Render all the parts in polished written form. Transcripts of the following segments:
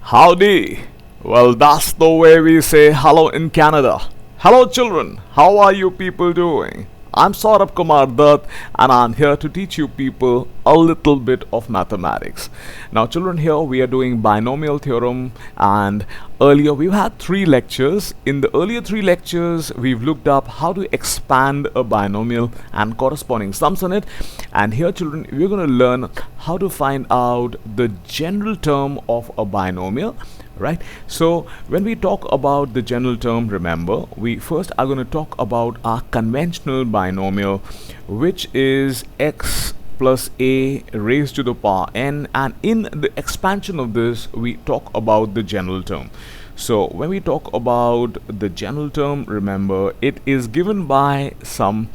Howdy! Well, that's the way we say hello in Canada. Hello, children. How are you people doing? I'm Saurabh Kumar Dutt, and I'm here to teach you people a little bit of mathematics. Now, children, here we are doing binomial theorem, and earlier we've had 3 lectures. In the earlier 3 lectures, we've looked up how to expand a binomial and corresponding sums on it. And here, children, we're going to learn how to find out the general term of a binomial. Right, so when we talk about the general term, remember, we first are going to talk about our conventional binomial, which is x plus a raised to the power n, and in the expansion of this we talk about the general term. So when we talk about the general term, remember, it is given by some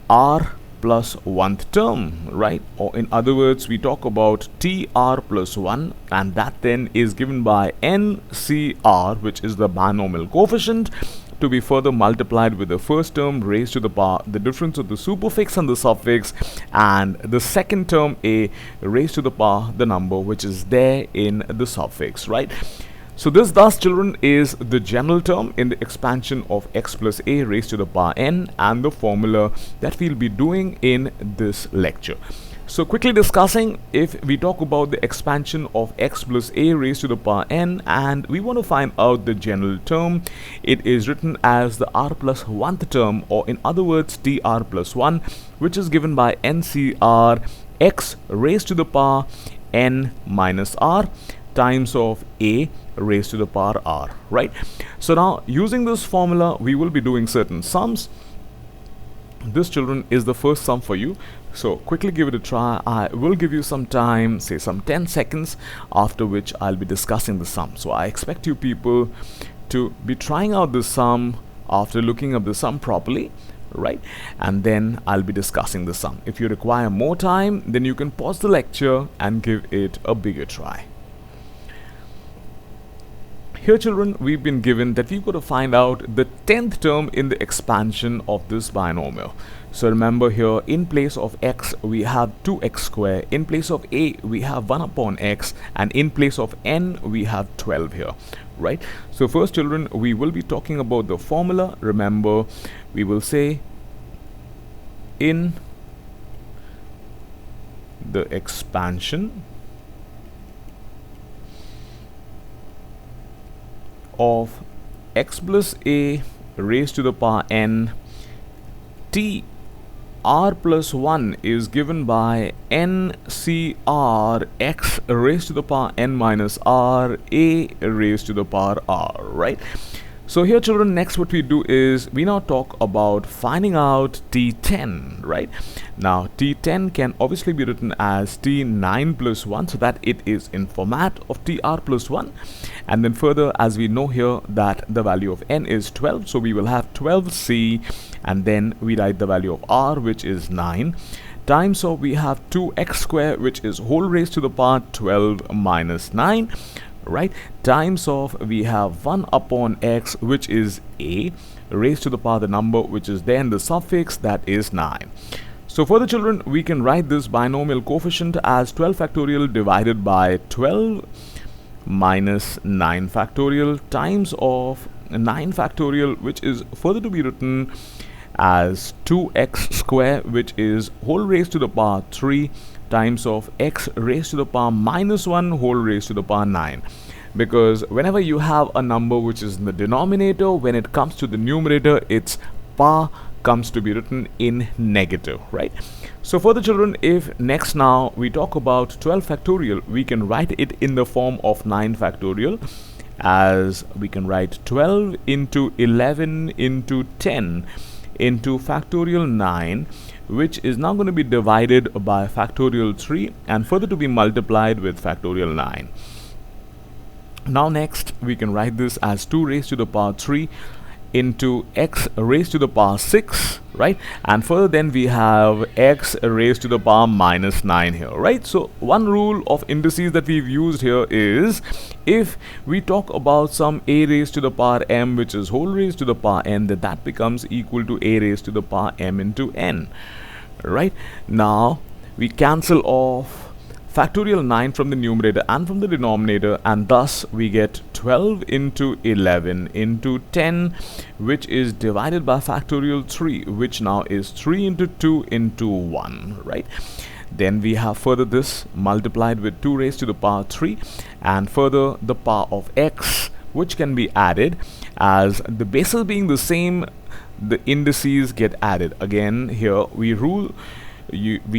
r plus 1th term, right? Or in other words, we talk about tr plus 1, and that then is given by ncr, which is the binomial coefficient, to be further multiplied with the first term raised to the power, the difference of the superfix and the suffix, and the second term a raised to the power, the number which is there in the suffix, right? So this thus, children, is the general term in the expansion of x plus a raised to the power n, and the formula that we'll be doing in this lecture. So quickly discussing, if we talk about the expansion of x plus a raised to the power n and we want to find out the general term, it is written as the r plus 1th term, or in other words tr plus 1, which is given by ncr x raised to the power n minus r times of a raised to the power r, right? So now, using this formula, we will be doing certain sums. This, children, is the first sum for you, so quickly give it a try. I will give you some time, say some 10 seconds, after which I'll be discussing the sum. So I expect you people to be trying out the sum after looking up the sum properly, right? And then I'll be discussing the sum. If you require more time, then you can pause the lecture and give it a bigger try. Here, children, we've been given that we've got to find out the 10th term in the expansion of this binomial. So remember, here in place of x we have 2x squared, in place of a we have 1 upon x, and in place of n we have 12 here, right? So first, children, we will be talking about the formula. Remember, we will say in the expansion of x plus a raised to the power n, t r plus 1 is given by ncr x raised to the power n minus r a raised to the power r, right? So here, children, next what we do is we now talk about finding out T10, right? Now T10 can obviously be written as T9 plus 1, so that it is in format of TR plus 1. And then further, as we know here that the value of n is 12, so we will have 12c, and then we write the value of r, which is 9, times of we have 2x squared, which is whole raised to the power 12 minus 9, right, times of we have 1 upon x, which is a raised to the power the number which is there in the suffix, that is 9. So for the children, we can write this binomial coefficient as 12 factorial divided by 12 minus 9 factorial times of 9 factorial, which is further to be written as 2x squared, which is whole raised to the power 3 times of x raised to the power minus 1 whole raised to the power 9. Because whenever you have a number which is in the denominator, when it comes to the numerator, its power comes to be written in negative, right? So for the children, if next now we talk about 12 factorial, we can write it in the form of 9 factorial, as we can write 12 into 11 into 10 into factorial 9, which is now going to be divided by factorial 3 and further to be multiplied with factorial 9. Now next, we can write this as 2 raised to the power 3 into x raised to the power 6, right? And further then we have x raised to the power minus 9 here, right? So one rule of indices that we've used here is, if we talk about some a raised to the power m, which is whole raised to the power n, then that becomes equal to a raised to the power m into n, right? Now we cancel off factorial 9 from the numerator and from the denominator, and thus we get 12 into 11 into 10, which is divided by factorial 3, which now is 3 into 2 into 1, right? Then we have further this multiplied with 2 raised to the power 3, and further the power of x, which can be added as the bases being the same, the indices get added. Again, here we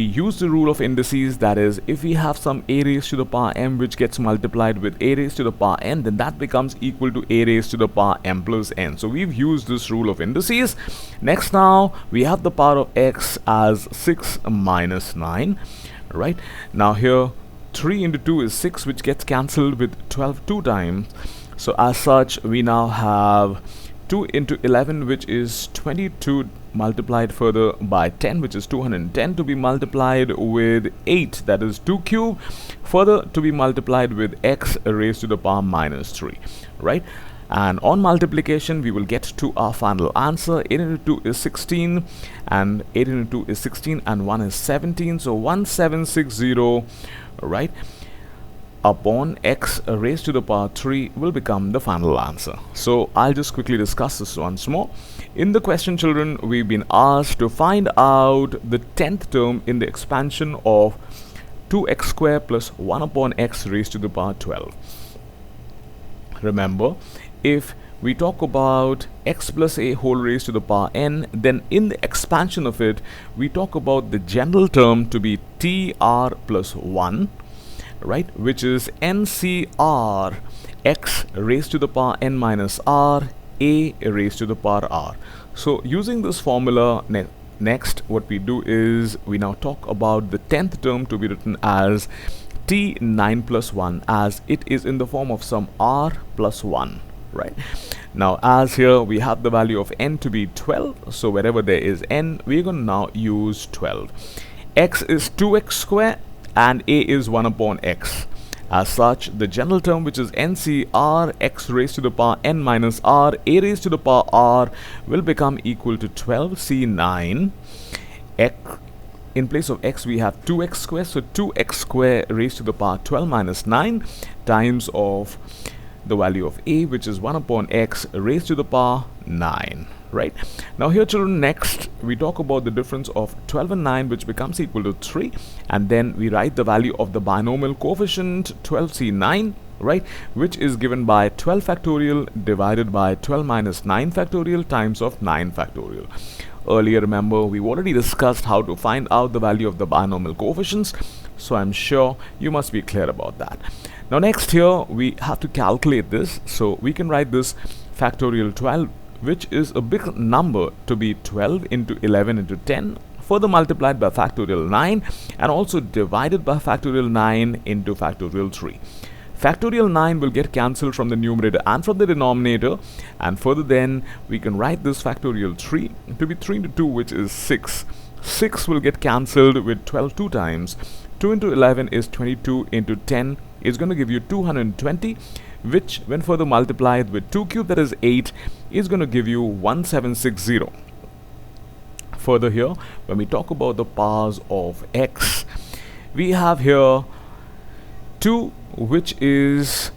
use the rule of indices, that is, if we have some a raised to the power m which gets multiplied with a raised to the power n, then that becomes equal to a raised to the power m plus n. So we've used this rule of indices. Next, now we have the power of x as 6 minus 9, right? Now here 3 into 2 is 6, which gets cancelled with 12 two times. So as such, we now have 2 into 11, which is 22, multiplied further by 10, which is 210, to be multiplied with 8, that is 2 cube, further to be multiplied with x raised to the power minus 3, right? And on multiplication, we will get to our final answer. 8 into 2 is 16, and 8 into 2 is 16, and 1 is 17, so 1760, right, upon x raised to the power 3 will become the final answer. So I'll just quickly discuss this once more. In the question, children, we've been asked to find out the 10th term in the expansion of 2x squared plus 1 upon x raised to the power 12. Remember, if we talk about x plus a whole raised to the power n, then in the expansion of it, we talk about the general term to be tr plus 1, right, which is ncr x raised to the power n minus r a raised to the power r. So using this formula, next what we do is we now talk about the 10th term to be written as t9 plus 1, as it is in the form of some r plus 1, right? Now as here we have the value of n to be 12, so wherever there is n, we're going to now use 12. X is 2x squared and a is 1 upon x. As such, the general term, which is ncr x raised to the power n minus r a raised to the power r, will become equal to 12c9 x. In place of x, we have 2x squared, so 2x squared raised to the power 12 minus 9 times of the value of a, which is 1 upon x raised to the power 9. Right now here, children, next we talk about the difference of 12 and 9, which becomes equal to 3, and then we write the value of the binomial coefficient 12c9, right, which is given by 12 factorial divided by 12 minus 9 factorial times of 9 factorial. Earlier, remember, we've already discussed how to find out the value of the binomial coefficients, so I'm sure you must be clear about that. Now next here we have to calculate this, so we can write this factorial 12, which is a big number, to be 12 into 11 into 10, further multiplied by factorial 9, and also divided by factorial 9 into factorial 3. Factorial 9 will get cancelled from the numerator and from the denominator, and further then we can write this factorial 3 to be 3 into 2, which is 6. 6 will get cancelled with 12 two times. 2 into 11 is 22 into 10 is going to give you 220, which when further multiplied with 2 cube, that is 8, is going to give you 1760. Further here, when we talk about the powers of x, we have here 2, which is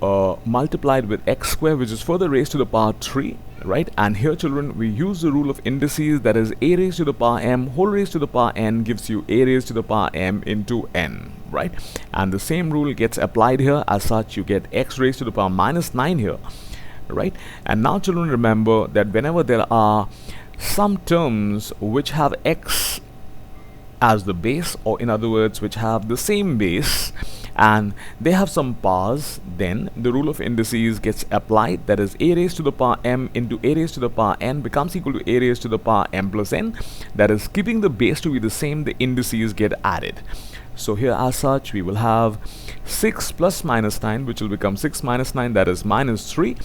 multiplied with x squared, which is further raised to the power 3, right? And here, children, we use the rule of indices, that is a raised to the power m whole raised to the power n gives you a raised to the power m into n, right? And the same rule gets applied here. As such, you get x raised to the power minus 9 here, right? And now, children, remember that whenever there are some terms which have x as the base, or in other words, which have the same base, and they have some powers, then the rule of indices gets applied, that is a raised to the power m into a raised to the power n becomes equal to a raised to the power m plus n, that is, keeping the base to be the same, the indices get added. So here, as such, we will have 6 plus minus 9, which will become 6 minus 9, that is minus 3.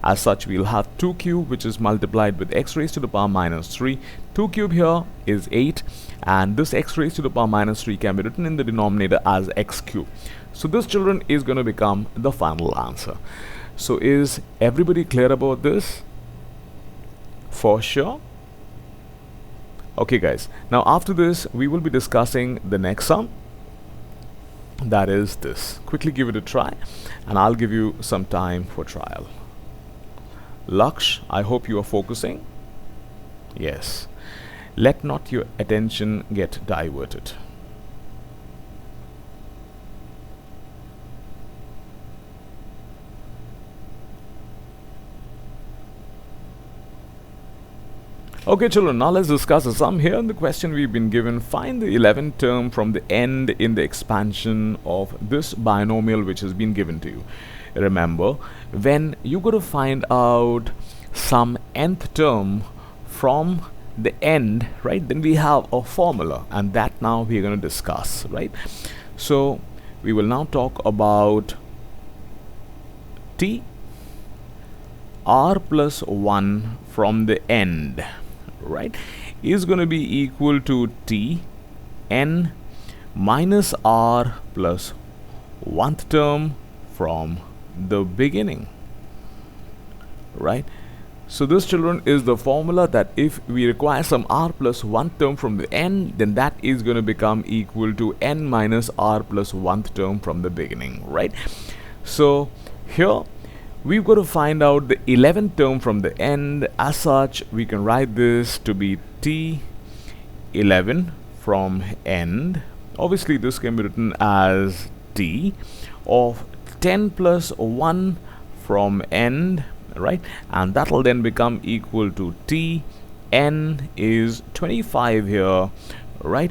As such, we'll have 2 cube, which is multiplied with x raised to the power minus 3. 2 cube here is 8, and this x raised to the power minus 3 can be written in the denominator as x cube. So this, children, is going to become the final answer. So is everybody clear about this? For sure? Okay, guys. Now after this, we will be discussing the next sum. that is this. Quickly give it a try, and I'll give you some time for trial. Laksh, I hope you are focusing. Yes. Let not your attention get diverted. Okay children, now let's discuss the sum. Here in the question we've been given, find the 11th term from the end in the expansion of this binomial which has been given to you. Remember, when you got to find out some nth term from the end, right, then we have a formula, and that now we're going to discuss, right? So we will now talk about t r plus 1 from the end, right, is going to be equal to t n minus r plus 1th term from the beginning, right? So this children is the formula that if we require some r plus 1th term from the end, then that is going to become equal to n minus r plus 1th term from the beginning, right? So here we've got to find out the 11th term from the end. As such, we can write this to be t 11 from end. Obviously this can be written as t of 10 plus 1 from end, right? And that will then become equal to t n is 25 here, right,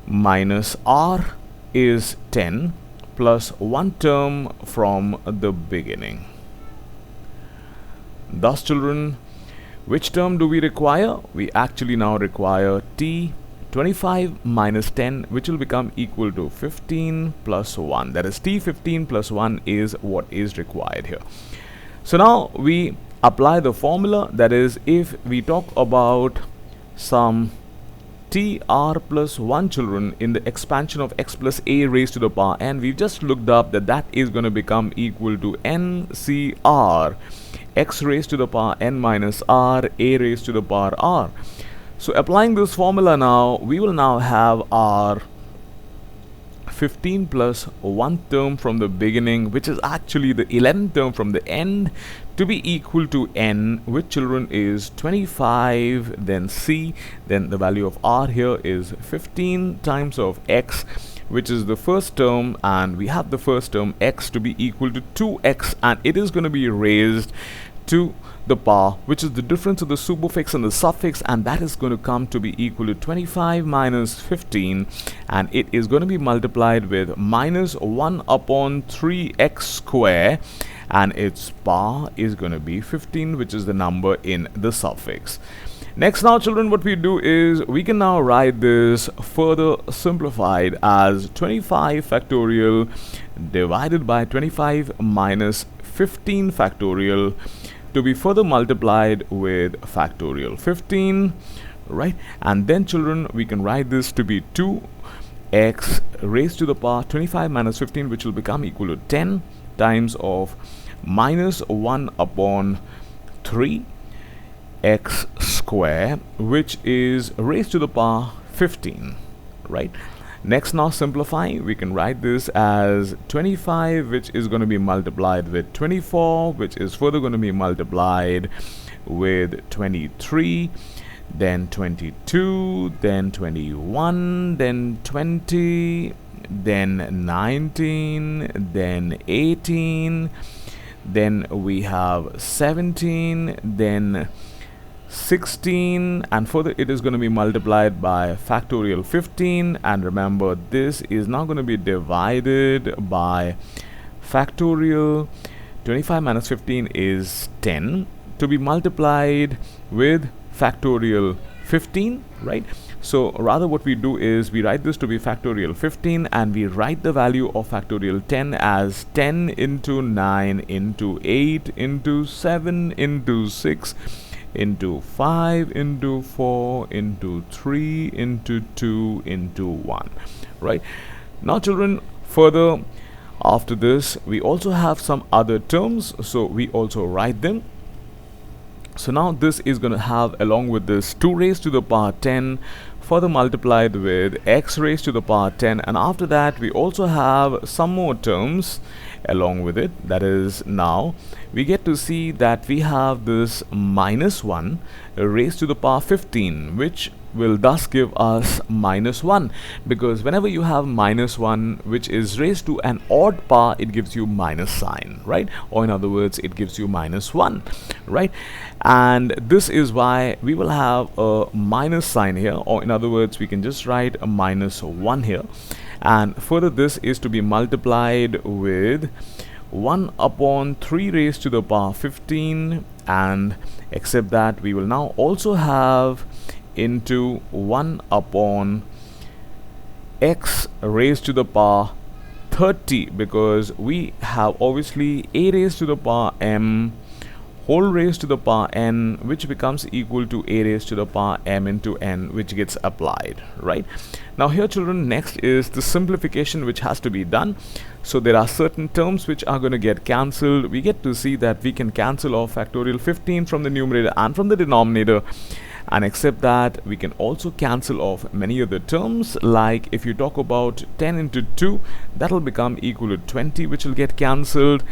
minus r is 10 plus 1 term from the beginning. Thus children, which term do we require? We actually now require t 25 minus 10, which will become equal to 15 plus 1. That is t 15 plus 1 is what is required here. So now we apply the formula, that is, if we talk about some t r plus 1 children in the expansion of x plus a raised to the power n, we've just looked up that that is going to become equal to n c r x raised to the power n minus r a raised to the power r. So applying this formula now, we will now have our 15 plus 1 term from the beginning, which is actually the 11th term from the end, to be equal to n, which children is 25, then c, then the value of r here is 15 times of x, which is the first term, and we have the first term x to be equal to 2x, and it is going to be raised to the power, which is the difference of the superfix and the suffix, and that is going to come to be equal to 25 minus 15, and it is going to be multiplied with minus 1 upon 3x square, and its power is going to be 15, which is the number in the suffix. Next now children, what we do is we can now write this further simplified as 25 factorial divided by 25 minus 15 factorial to be further multiplied with factorial 15, right? And then children, we can write this to be 2x raised to the power 25 minus 15, which will become equal to 10 times of minus 1 upon 3 x square, which is raised to the power 15, right? Next now simplifying, we can write this as 25, which is going to be multiplied with 24, which is further going to be multiplied with 23, then 22, then 21, then 20, then 19, then 18, then we have 17, then 16, and further it is going to be multiplied by factorial 15, and remember this is now going to be divided by factorial 25 minus 15 is 10 to be multiplied with factorial 15, right? So rather what we do is we write this to be factorial 15, and we write the value of factorial 10 as 10 into 9 into 8 into 7 into 6 into 5 into 4 into 3 into 2 into 1, right? Now children, further after this we also have some other terms, so we also write them. So now this is going to have, along with this, 2 raised to the power 10 further multiplied with x raised to the power 10, and after that we also have some more terms along with it. That is, now we get to see that we have this minus 1 raised to the power 15, which will thus give us minus 1, because whenever you have minus 1 which is raised to an odd power, it gives you minus sign, right? Or in other words, it gives you minus 1, right? And this is why we will have a minus sign here, or in other words, we can just write a minus 1 here. And further, this is to be multiplied with 1 upon 3 raised to the power 15, and except that we will now also have into 1 upon x raised to the power 30, because we have obviously a raised to the power m whole raised to the power n, which becomes equal to a raised to the power m into n, which gets applied, right? Now here, children, next is the simplification which has to be done. So there are certain terms which are going to get cancelled. We get to see that we can cancel off factorial 15 from the numerator and from the denominator, and except that we can also cancel off many other terms, like if you talk about 10 into 2, that will become equal to 20, which will get cancelled.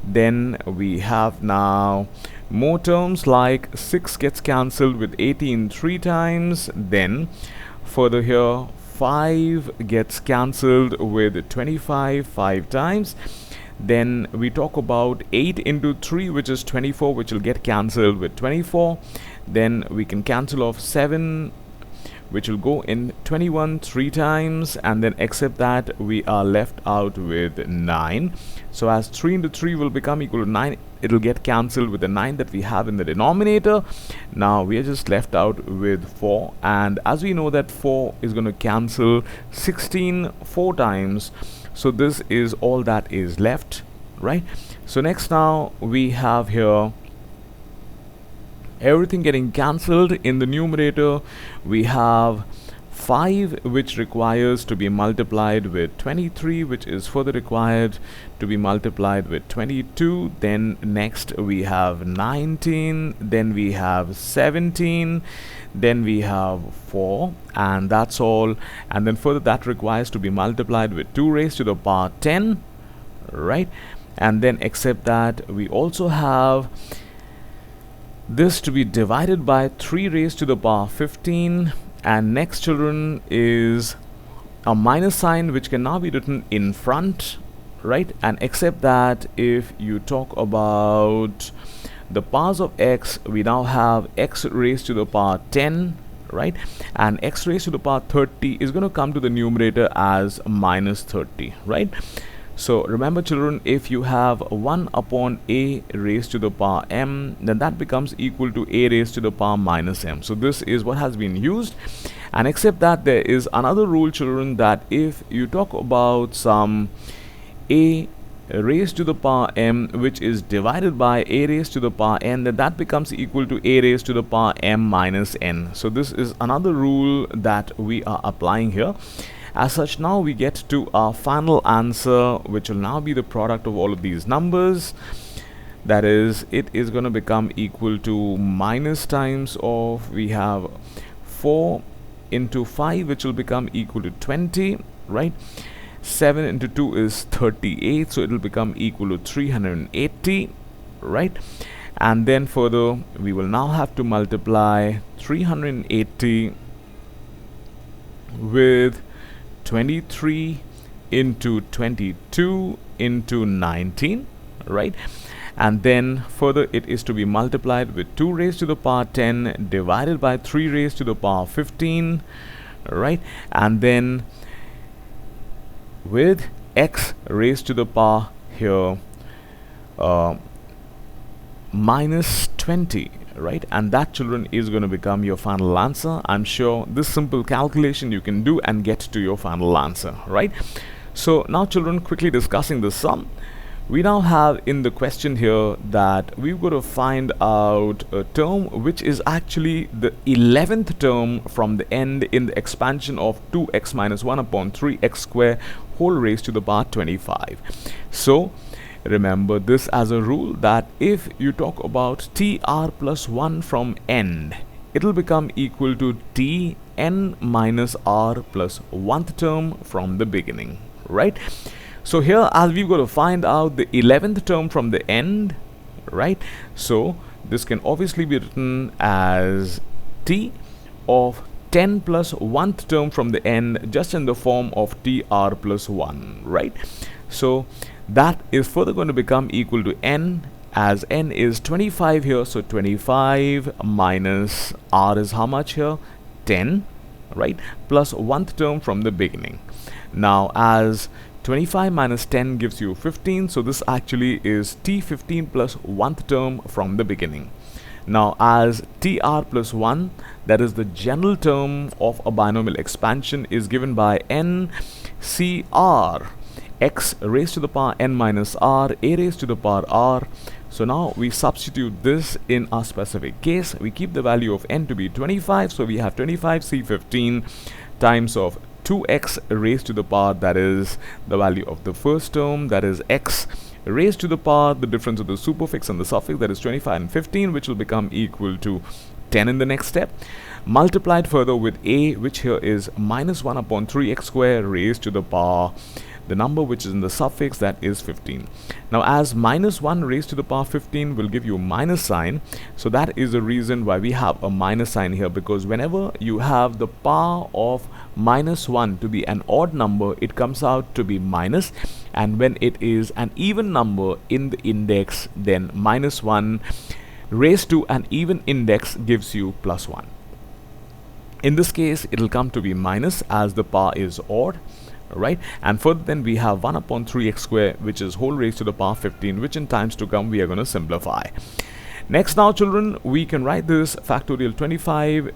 Then we have now more terms, like 6 gets cancelled with 18 3 times. Then further here, 5 gets cancelled with 25 5 times. Then we talk about 8 into 3, which is 24, which will get cancelled with 24. Then we can cancel off 7, which will go in 21 3 times, and then except that we are left out with 9. So as 3 into 3 will become equal to 9, it will get cancelled with the 9 that we have in the denominator. Now we are just left out with 4, and as we know that 4 is going to cancel 16 4 times, so this is all that is left, right? So next, now we have here everything getting cancelled. In the numerator we have 5, which requires to be multiplied with 23, which is further required to be multiplied with 22. Then next we have 19, then we have 17, then we have 4, and that's all. And then further, that requires to be multiplied with 2 raised to the power 10, right? And then except that we also have this to be divided by 3 raised to the power 15. And next, children, is a minus sign which can now be written in front, right? And except that if you talk about the powers of x, we now have x raised to the power 10, right? And x raised to the power 30 is going to come to the numerator as minus 30, right? So remember, children, if you have 1 upon a raised to the power m, then that becomes equal to a raised to the power minus m. So this is what has been used. And except that there is another rule, children, that if you talk about some a raised to the power m which is divided by a raised to the power n, then that becomes equal to a raised to the power m minus n. So this is another rule that we are applying here. As such, now we get to our final answer, which will now be the product of all of these numbers. That is, it is going to become equal to minus times of, we have 4 into 5, which will become equal to 20, right? 7 into 2 is 38, so it will become equal to 380, right? And then further, we will now have to multiply 380 with 23 into 22 into 19, right? And then further, it is to be multiplied with 2 raised to the power 10 divided by 3 raised to the power 15, right? And then with x raised to the power here minus 20, right? And that, children, is going to become your final answer. I'm sure this simple calculation you can do and get to your final answer, right? So now, children, quickly discussing the sum, we now have in the question here that we've got to find out a term which is actually the 11th term from the end in the expansion of 2x minus 1 upon 3x square whole raised to the power 25. So remember this as a rule, that if you talk about tr plus 1 from end it'll become equal to t n minus r plus 1th term from the beginning, right? So here, as we've got to find out the 11th term from the end, right? So this can obviously be written as t of 10 plus 1th term from the end, just in the form of tr plus 1, right? So that is further going to become equal to n, as n is 25 here. So 25 minus r is how much here? 10, right? Plus 1th term from the beginning. Now, as 25 minus 10 gives you 15, so this actually is t15 plus 1th term from the beginning. Now, as tr plus 1, that is the general term of a binomial expansion, is given by n cr x raised to the power n minus r a raised to the power r. So now we substitute this in our specific case. We keep the value of n to be 25, so we have 25 c15 times of 2x raised to the power, that is the value of the first term, that is x raised to the power the difference of the superfix and the suffix, that is 25 and 15, which will become equal to 10 in the next step, multiplied further with a, which here is minus 1 upon 3x squared raised to the power the number which is in the suffix, that is 15. Now, as minus 1 raised to the power 15 will give you minus sign, so that is the reason why we have a minus sign here, because whenever you have the power of minus 1 to be an odd number, it comes out to be minus, and when it is an even number in the index, then minus 1 raised to an even index gives you plus 1. In this case, it will come to be minus as the power is odd, right? And further, then we have 1 upon 3x squared, which is whole raised to the power 15, which in times to come we are going to simplify. Next, now children, we can write this factorial 25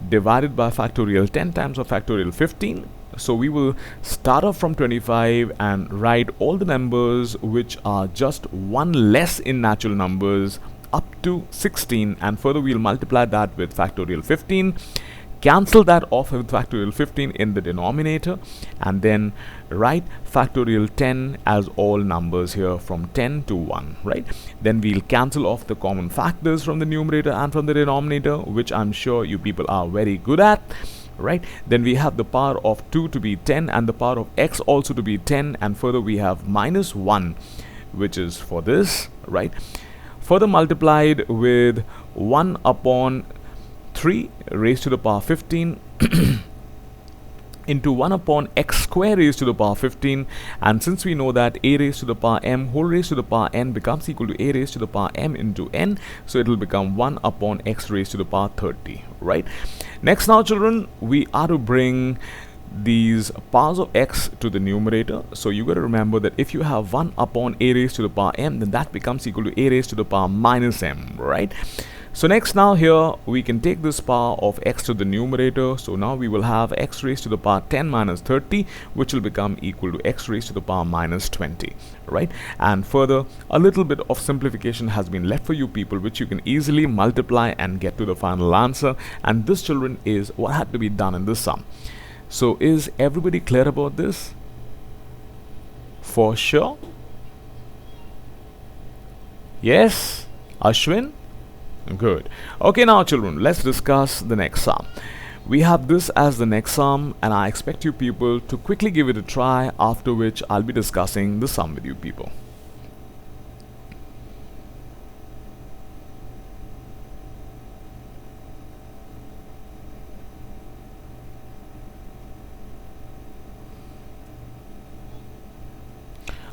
divided by factorial 10 times of factorial 15. So we will start off from 25 and write all the numbers which are just one less in natural numbers up to 16, and further we'll multiply that with factorial 15, cancel that off with factorial 15 in the denominator, and then write factorial 10 as all numbers here from 10 to 1, right? Then we'll cancel off the common factors from the numerator and from the denominator, which I'm sure you people are very good at, right? Then we have the power of 2 to be 10 and the power of x also to be 10, and further we have minus 1, which is for this, right? Further multiplied with 1 upon 3 raised to the power 15 into 1 upon x square raised to the power 15, and since we know that a raised to the power m whole raised to the power n becomes equal to a raised to the power m into n, so it will become 1 upon x raised to the power 30, right? Next, now children, we are to bring these powers of x to the numerator. So you got to remember that if you have 1 upon a raised to the power m, then that becomes equal to a raised to the power minus m, right? So next, now here we can take this power of x to the numerator. So now we will have x raised to the power 10 minus 30, which will become equal to x raised to the power minus 20, right? And further, a little bit of simplification has been left for you people, which you can easily multiply and get to the final answer. And this, children, is what had to be done in this sum. So is everybody clear about this? For sure? Yes? Ashwin? Good. Okay, now children, let's discuss the next sum. We have this as the next sum, and I expect you people to quickly give it a try, after which I'll be discussing the sum with you people.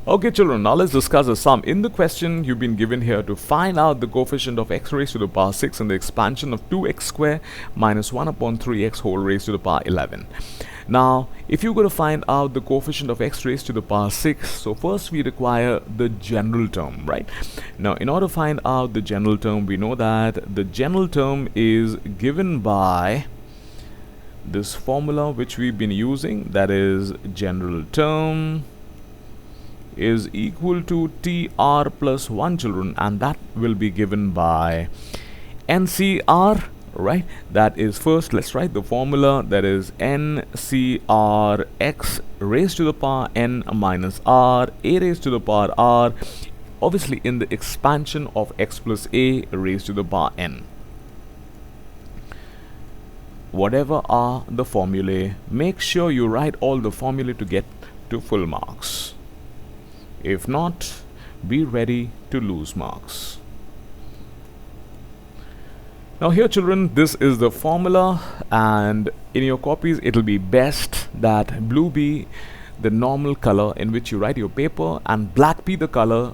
Okay children, now let's discuss the sum. In the question, you've been given here to find out the coefficient of x raised to the power 6 and the expansion of 2x squared minus 1 upon 3x whole raised to the power 11. Now, if you're going to find out the coefficient of x raised to the power 6, so first we require the general term, right? Now, in order to find out the general term, we know that the general term is given by this formula which we've been using, that is general term is equal to TR plus 1 children, and that will be given by NCR, right? That is, first let's write the formula, that is NCR x raised to the power n minus r a raised to the power r, obviously in the expansion of x plus a raised to the power n. whatever are the formulae, make sure you write all the formulae to get to full marks. If not, be ready to lose marks. Now here children, this is the formula, and in your copies it will be best that blue be the normal color in which you write your paper and black be the color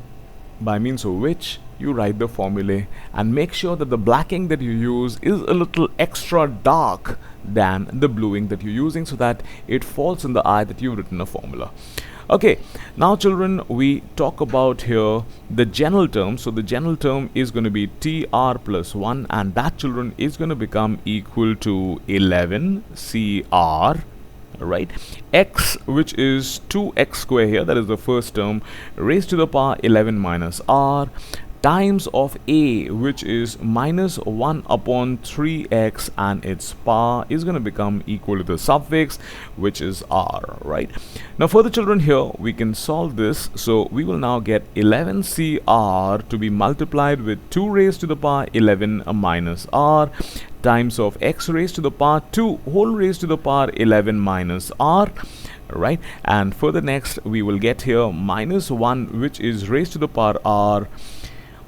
by means of which you write the formulae, and make sure that the blacking that you use is a little extra dark than the bluing that you're using, so that it falls in the eye that you've written a formula. Okay, now children, we talk about here the general term. So the general term is going to be TR plus 1, and that children is going to become equal to 11 CR, right? X, which is 2x square here, that is the first term, raised to the power 11 minus R, times of a, which is minus 1 upon 3x, and its power is going to become equal to the suffix, which is r, right? Now for the children here, we can solve this. So we will now get 11 CR to be multiplied with 2 raised to the power 11 minus r, times of x raised to the power 2 whole raised to the power 11 minus r, right? And for the next, we will get here minus 1, which is raised to the power r,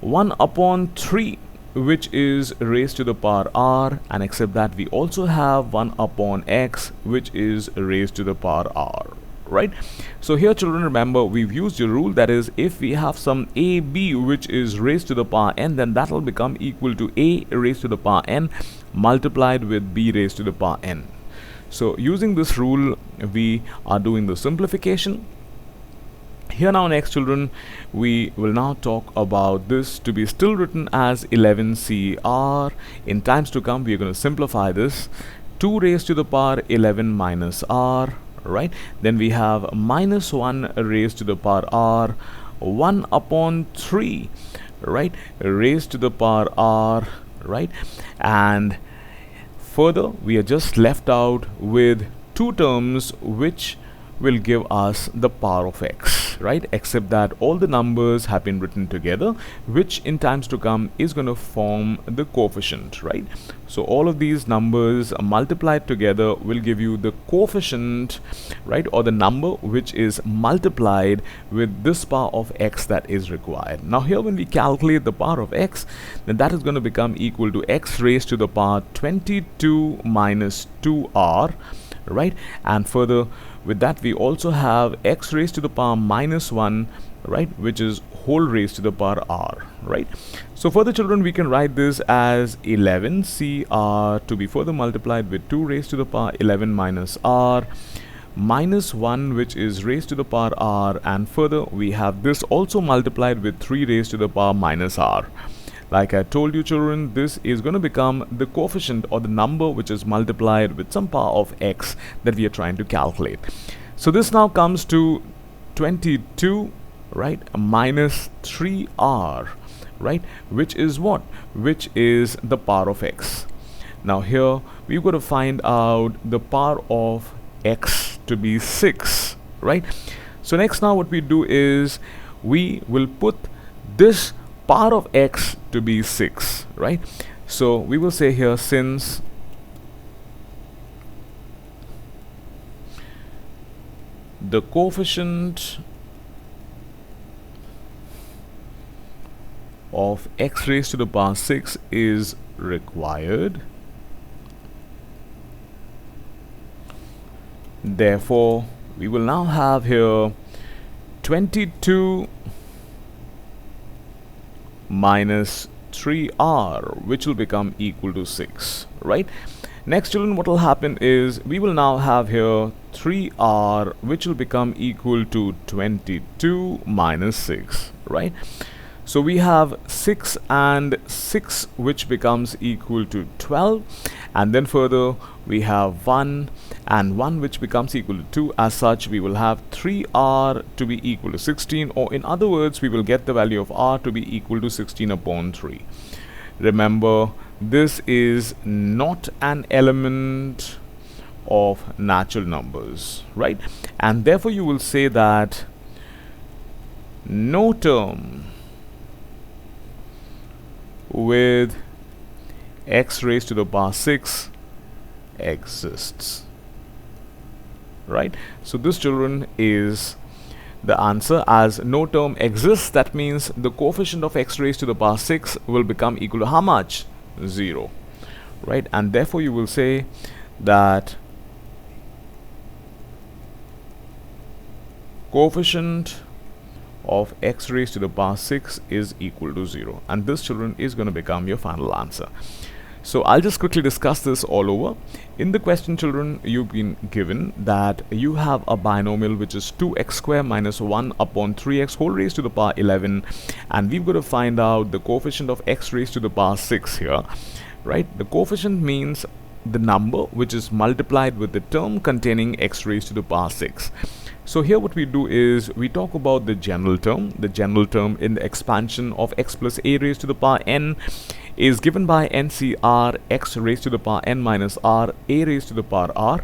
1 upon 3, which is raised to the power r, and except that we also have 1 upon x, which is raised to the power r, right? So here children, remember, we've used a rule, that is, if we have some ab which is raised to the power n, then that will become equal to a raised to the power n multiplied with b raised to the power n. So using this rule, we are doing the simplification. Here now next children, we will now talk about this to be still written as 11 CR. In times to come, we are going to simplify this. 2 raised to the power 11 minus r, right? Then we have minus 1 raised to the power r, 1 upon 3, right, raised to the power r, right? And further, we are just left out with 2 terms which will give us the power of x, right? Except that all the numbers have been written together, which in times to come is going to form the coefficient, right? So all of these numbers multiplied together will give you the coefficient, right, or the number which is multiplied with this power of x that is required. Now here, when we calculate the power of x, then that is going to become equal to x raised to the power 22 minus 2r, right? And further, with that, we also have x raised to the power minus 1, right, which is whole raised to the power r, right? So for the children, we can write this as 11 CR to be further multiplied with 2 raised to the power 11 minus r, minus 1, which is raised to the power r, and further we have this also multiplied with 3 raised to the power minus r. Like I told you children, this is going to become the coefficient or the number which is multiplied with some power of x that we are trying to calculate. So this now comes to 22, right, minus 3r, right, which is what? Which is the power of x. Now here, we've got to find out the power of x to be 6, right? So next now what we do is, we will put this power of x to be 6, right? So we will say here, since the coefficient of x raised to the power 6 is required, therefore we will now have here 22 minus 3r, which will become equal to 6, right? Next children, what will happen is, we will now have here 3r, which will become equal to 22 minus 6, right? So we have 6 and 6, which becomes equal to 12, and then further we have 1 and 1, which becomes equal to 2. As such, we will have 3r to be equal to 16, or in other words, we will get the value of r to be equal to 16 upon 3. Remember, this is not an element of natural numbers, right? And therefore you will say that no term with x raised to the power 6 exists. Right? So this, children, is the answer. As no term exists, that means the coefficient of x raised to the power 6 will become equal to how much? 0. Right? And therefore you will say that coefficient of x raised to the power 6 is equal to 0. And this, children, is going to become your final answer. So I'll just quickly discuss this all over. In the question, children, you've been given that you have a binomial which is 2x square minus 1 upon 3x whole raised to the power 11, and we've got to find out the coefficient of x raised to the power 6 here. Right? The coefficient means the number which is multiplied with the term containing x raised to the power 6. So here what we do is we talk about the general term. The general term in the expansion of x plus a raised to the power n is given by NCR x raised to the power n minus r a raised to the power r.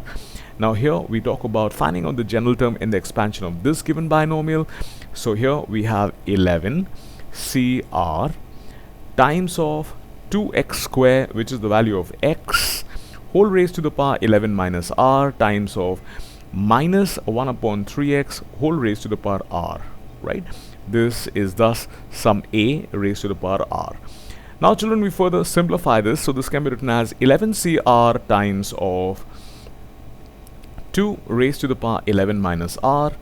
Now here we talk about finding out the general term in the expansion of this given binomial. So here we have 11 CR times of 2x square, which is the value of x, whole raised to the power 11 minus r times of minus 1 upon 3x whole raised to the power r. Right? This is thus sum a raised to the power r. Now, children, we further simplify this. So this can be written as 11 CR times of 2 raised to the power 11 minus r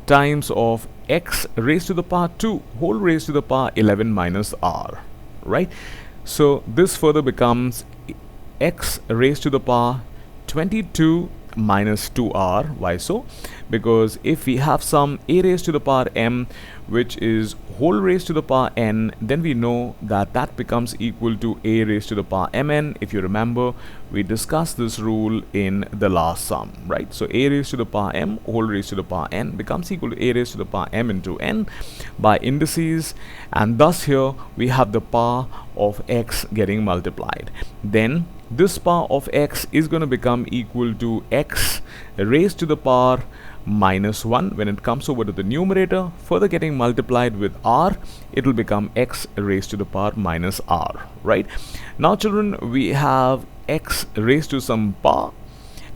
times of x raised to the power 2 whole raised to the power 11 minus r. Right? So this further becomes x raised to the power 22 minus 2r. Why so? Because if we have some a raised to the power m which is whole raised to the power n, then we know that that becomes equal to a raised to the power mn. If you remember, we discussed this rule in the last sum, right? So a raised to the power m whole raised to the power n becomes equal to a raised to the power m into n by indices, and thus here we have the power of x getting multiplied. Then this power of x is going to become equal to x raised to the power minus 1 when it comes over to the numerator, further getting multiplied with r, it will become x raised to the power minus r. Right? Now, children, we have x raised to some power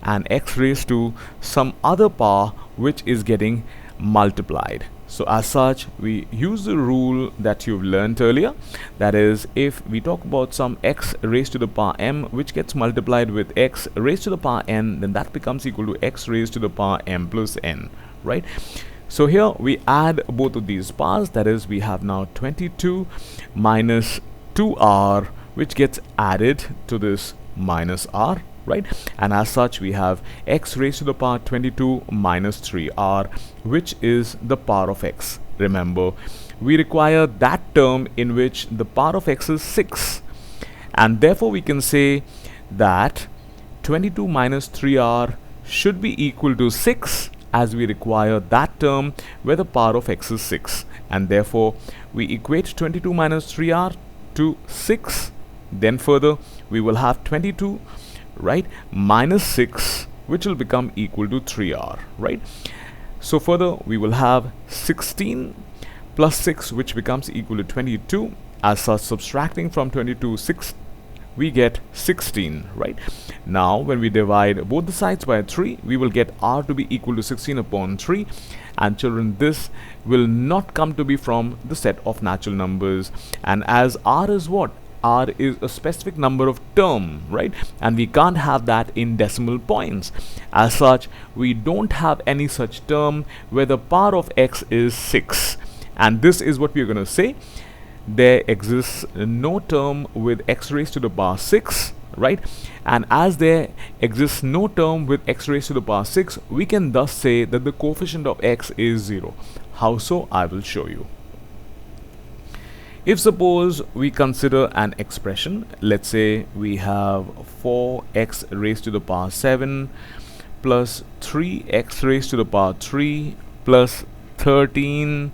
and x raised to some other power which is getting multiplied. So as such, we use the rule that you've learned earlier. That is, if we talk about some x raised to the power m which gets multiplied with x raised to the power n, then that becomes equal to x raised to the power m plus n. Right? So here we add both of these powers. That is, we have now 22 minus 2r which gets added to this minus r. Right? And as such, we have x raised to the power 22 minus 3r, which is the power of x. Remember, we require that term in which the power of x is 6, and therefore we can say that 22 minus 3r should be equal to 6, as we require that term where the power of x is 6, and therefore we equate 22 minus 3r to 6. Then further we will have 22, right, minus 6, which will become equal to 3r. Right? So further we will have 16 plus 6, which becomes equal to 22. As such, subtracting from 22 6, we get 16. Right? Now when we divide both the sides by 3, we will get r to be equal to 16 upon 3, and children, this will not come to be from the set of natural numbers, and as r is what? R is a specific number of term, right? And we can't have that in decimal points. As such, we don't have any such term where the power of x is 6. And this is what we're going to say. There exists no term with x raised to the power 6, right? And as there exists no term with x raised to the power 6, we can thus say that the coefficient of x is 0. How so? I will show you. If suppose we consider an expression, let's say we have 4x raised to the power 7 plus 3x raised to the power 3 plus 13,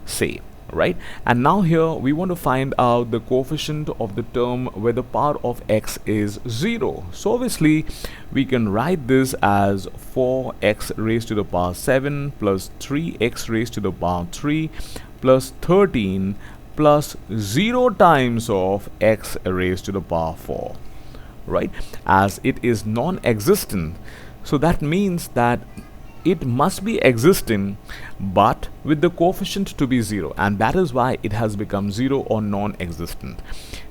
say, right? And now here we want to find out the coefficient of the term where the power of x is 0. So obviously we can write this as 4x raised to the power 7 plus 3x raised to the power 3 plus 13 plus 0 times of x raised to the power 4. right? As it is non-existent, so that means that it must be existing but with the coefficient to be 0, and that is why it has become 0 or non-existent.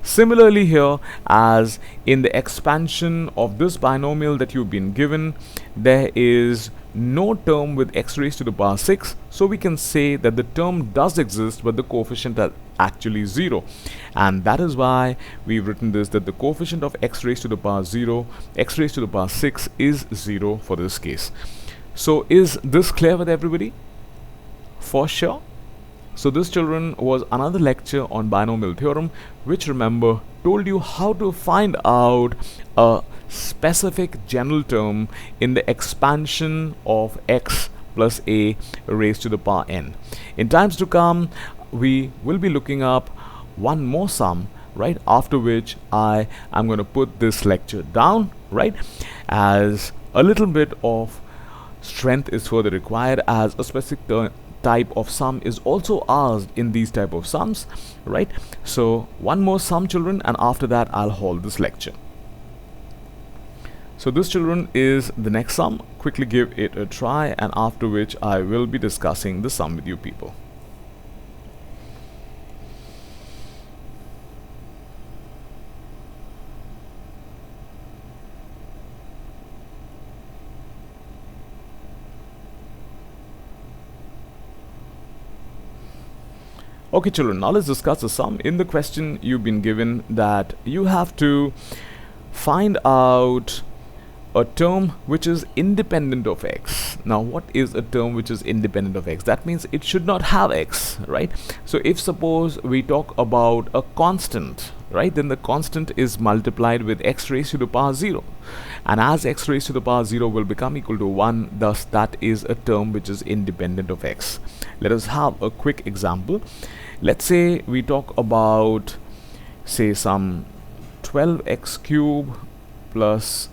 Similarly here, as in the expansion of this binomial that you've been given, there is no term with x raised to the power 6, so we can say that the term does exist but the coefficient is actually 0, and that is why we've written this, that the coefficient of x raised to the power 0, x raised to the power 6 is 0 for this case. So is this clear with everybody? For sure. So this, children, was another lecture on binomial theorem, which, remember, told you how to find out a specific general term in the expansion of x plus a raised to the power n. In times to come, we will be looking up one more sum, right, after which I am going to put this lecture down, right, as a little bit of strength is further required, as a specific type of sum is also asked in these type of sums, right? So one more sum, children, and after that I'll hold this lecture. So this, children, is the next sum. Quickly give it a try, and after which I will be discussing the sum with you people. Okay, children, now let's discuss the sum. In the question, you've been given that you have to find out a term which is independent of x. Now, what is a term which is independent of x? That means it should not have x, right? So if suppose we talk about a constant, right, then the constant is multiplied with x raised to the power 0, and as x raised to the power 0 will become equal to 1, thus that is a term which is independent of x. Let us have a quick example. Let's say we talk about, say, some 12x cube plus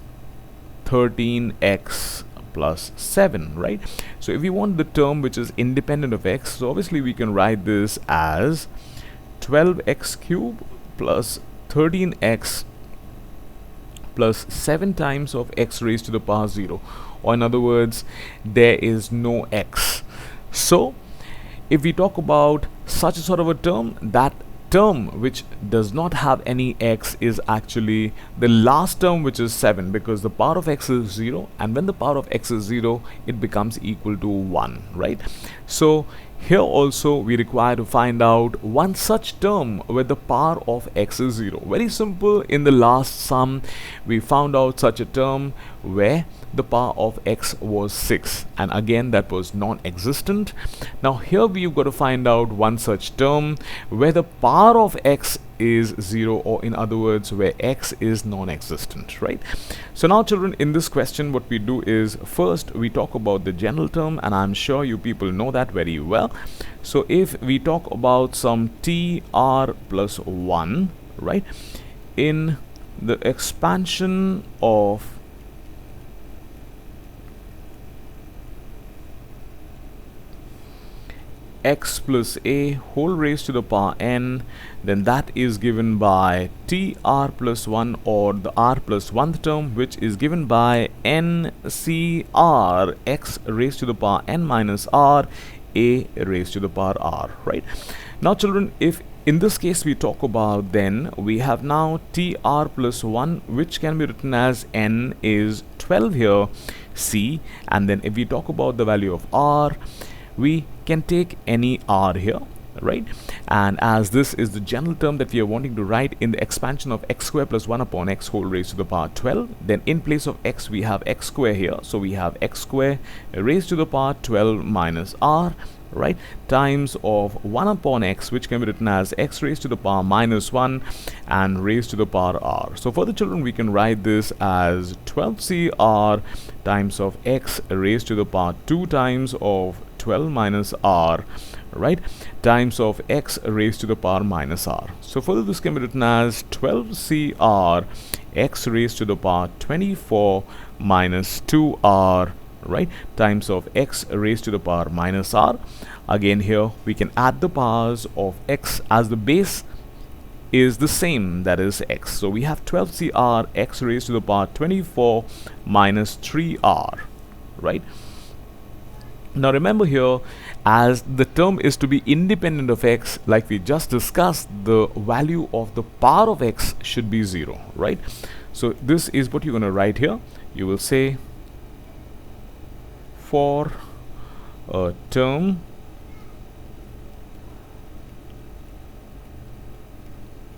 13x plus 7, right? So if we want the term which is independent of x, so obviously we can write this as 12x cube plus 13x plus 7 times of x raised to the power 0, or in other words, there is no x. So if we talk about such a sort of a term, that term which does not have any x is actually the last term, which is 7, because the power of x is 0, and when the power of x is 0, it becomes equal to 1, right? So here also we require to find out one such term where the power of x is 0. Very simple. In the last sum, we found out such a term where the power of x was 6, and again that was non-existent. Now here we've got to find out one such term where the power of x is 0, or in other words, where x is non-existent, right? So now, children, in this question what we do is, first we talk about the general term, and I'm sure you people know that very well. So if we talk about some tr plus 1, right, in the expansion of x plus a whole raised to the power n, then that is given by tr plus 1, or the r plus 1th term, which is given by ncr x raised to the power n minus r a raised to the power r, right? Now, children, if in this case we talk about, then we have now tr plus 1, which can be written as n is 12 here, c, and then if we talk about the value of r, we can take any r here, right? And as this is the general term that we are wanting to write in the expansion of x square plus 1 upon x whole raised to the power 12, then in place of x we have x square here, so we have x square raised to the power 12 minus r, right, times of 1 upon x, which can be written as x raised to the power minus 1 and raised to the power r. So for the children, we can write this as 12cr times of x raised to the power 2 times of 12 minus r, right, times of x raised to the power minus r. So further, this can be written as 12cr x raised to the power 24 minus 2r, right, times of x raised to the power minus r. Again, here we can add the powers of x as the base, is the same, that is x. So we have 12cr x raised to the power 24 minus 3r, right? Now remember here, as the term is to be independent of x, like we just discussed, the value of the power of x should be 0, right? So this is what you're going to write here. You will say, for a term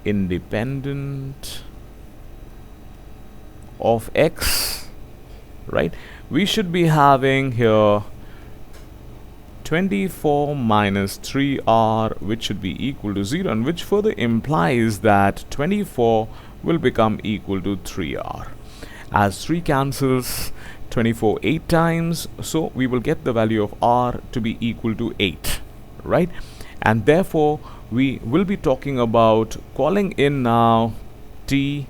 independent of x, right, we should be having here 24 minus 3r, which should be equal to 0, and which further implies that 24 will become equal to 3r. As 3 cancels 24 8 times, so we will get the value of r to be equal to 8, right? And therefore we will be talking about calling in now t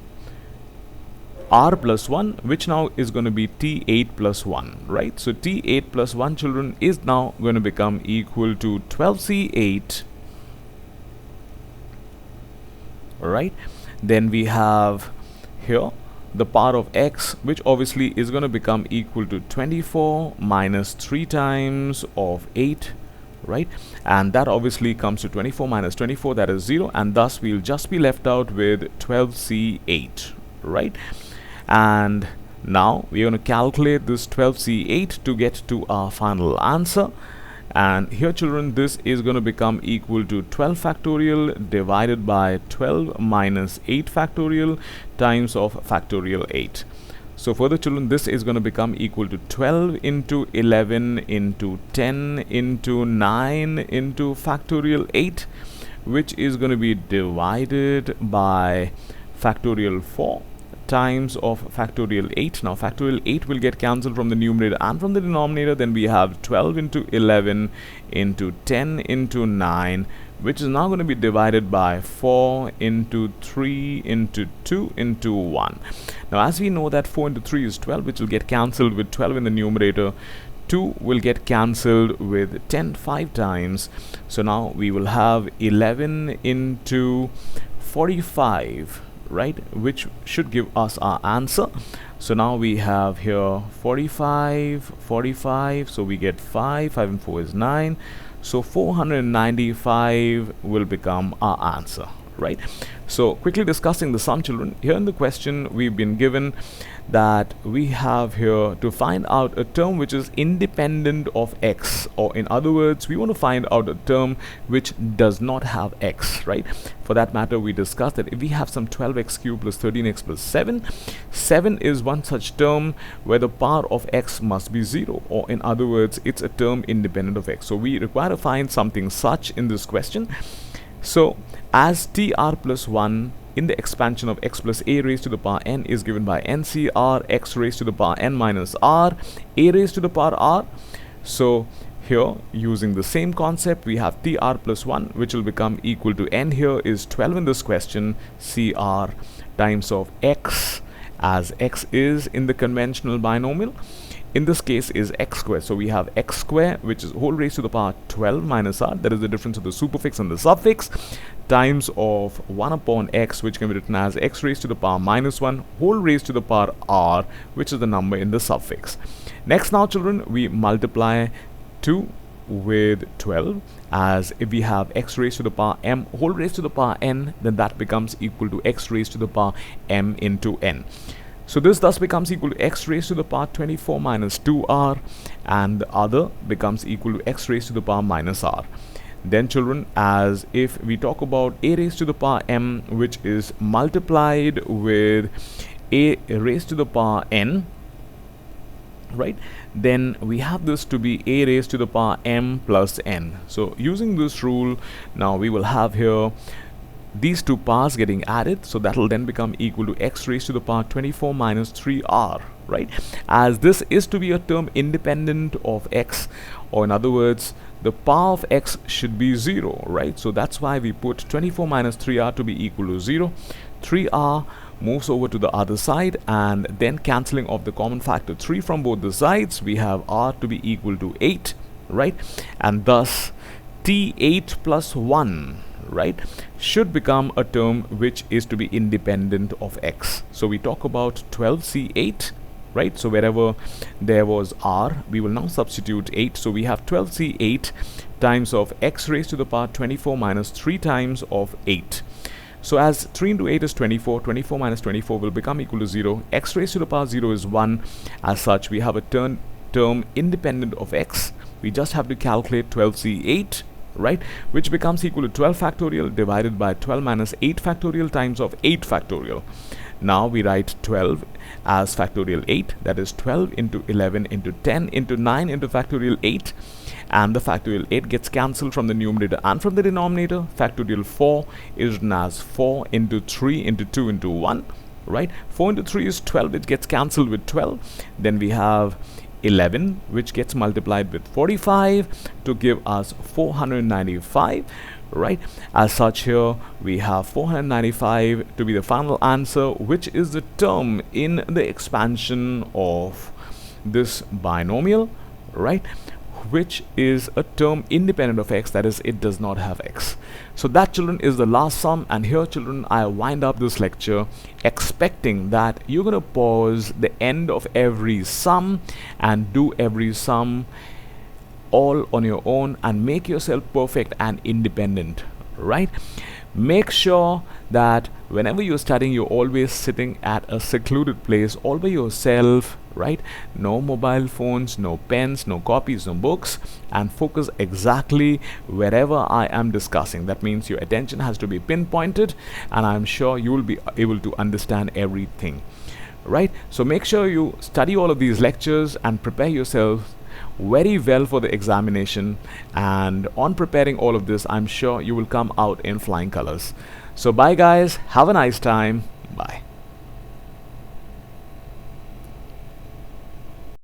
r plus 1, which now is going to be t8 plus 1, right? So t8 plus 1, children, is now going to become equal to 12c8, right? Then we have here the power of x, which obviously is going to become equal to 24 minus 3 times of 8, right? And that obviously comes to 24 minus 24, that is 0, and thus we'll just be left out with 12c8, right? And now we're going to calculate this 12c8 to get to our final answer. And here, children, this is going to become equal to 12 factorial divided by 12 minus 8 factorial times of factorial 8. So further, children, this is going to become equal to 12 into 11 into 10 into 9 into factorial 8, which is going to be divided by factorial 4 times of factorial 8. Now factorial 8 will get cancelled from the numerator and from the denominator. Then we have 12 into 11 into 10 into 9, which is now going to be divided by 4 into 3 into 2 into 1. Now as we know that 4 into 3 is 12, which will get cancelled with 12 in the numerator. 2 will get cancelled with 10 5 times. So now we will have 11 into 45, right, which should give us our answer. So now we have here 45, so we get 5 and 4 is 9, so 495 will become our answer, right? So quickly discussing the sum, children, here in the question we've been given that we have here to find out a term which is independent of x, or in other words, we want to find out a term which does not have x, right? For that matter, we discussed that if we have some 12x cubed plus 13x plus 7 is one such term where the power of x must be 0, or in other words, it's a term independent of x. So we require to find something such in this question. So as tr plus 1 in the expansion of x plus a raised to the power n is given by ncr x raised to the power n minus r a raised to the power r. So here, using the same concept, we have tr plus 1, which will become equal to n here is 12 in this question, cr times of x, as x is in the conventional binomial. In this case is x squared. So we have x squared, which is whole raised to the power 12 minus r, that is the difference of the superfix and the suffix, times of 1 upon x, which can be written as x raised to the power minus 1 whole raised to the power r, which is the number in the suffix. Next now, children, we multiply 2 with 12, as if we have x raised to the power m whole raised to the power n, then that becomes equal to x raised to the power m into n. So this thus becomes equal to x raised to the power 24 minus 2r, and the other becomes equal to x raised to the power minus r. Then, children, as if we talk about a raised to the power m, which is multiplied with a raised to the power n, right, then we have this to be a raised to the power m plus n. So using this rule, now we will have here these two powers getting added, so that will then become equal to x raised to the power 24 minus 3r, right? As this is to be a term independent of x, or in other words, the power of x should be 0, right? So that's why we put 24 minus 3r to be equal to 0. 3r moves over to the other side, and then cancelling off the common factor 3 from both the sides, we have r to be equal to 8, right? And thus t8 plus 1, right, should become a term which is to be independent of x. So we talk about 12c8, right? So wherever there was r, we will now substitute 8. So we have 12c8 times of x raised to the power 24 minus 3 times of 8. So as 3 into 8 is 24, 24 minus 24 will become equal to 0. X raised to the power 0 is 1. As such, we have a term independent of x. We just have to calculate 12c8, right, which becomes equal to 12 factorial divided by 12 minus 8 factorial times of 8 factorial. Now we write 12 as factorial 8, that is 12 into 11 into 10 into 9 into factorial 8, and the factorial 8 gets cancelled from the numerator and from the denominator. Factorial 4 is written as 4 into 3 into 2 into 1, right? 4 into 3 is 12, it gets cancelled with 12. Then we have 11, which gets multiplied with 45 to give us 495, right? As such, here we have 495 to be the final answer, which is the term in the expansion of this binomial, right, which is a term independent of x, that is, it does not have x. So that, children, is the last sum. And here, children, I wind up this lecture expecting that you're going to pause the end of every sum and do every sum all on your own and make yourself perfect and independent, right? Make sure that whenever you're studying, you're always sitting at a secluded place all by yourself, right? No mobile phones, no pens, no copies, no books, and focus exactly wherever I am discussing. That means your attention has to be pinpointed, and I'm sure you will be able to understand everything, right? So make sure you study all of these lectures and prepare yourself very well for the examination, and on preparing all of this, I'm sure you will come out in flying colors. So bye guys, have a nice time, bye.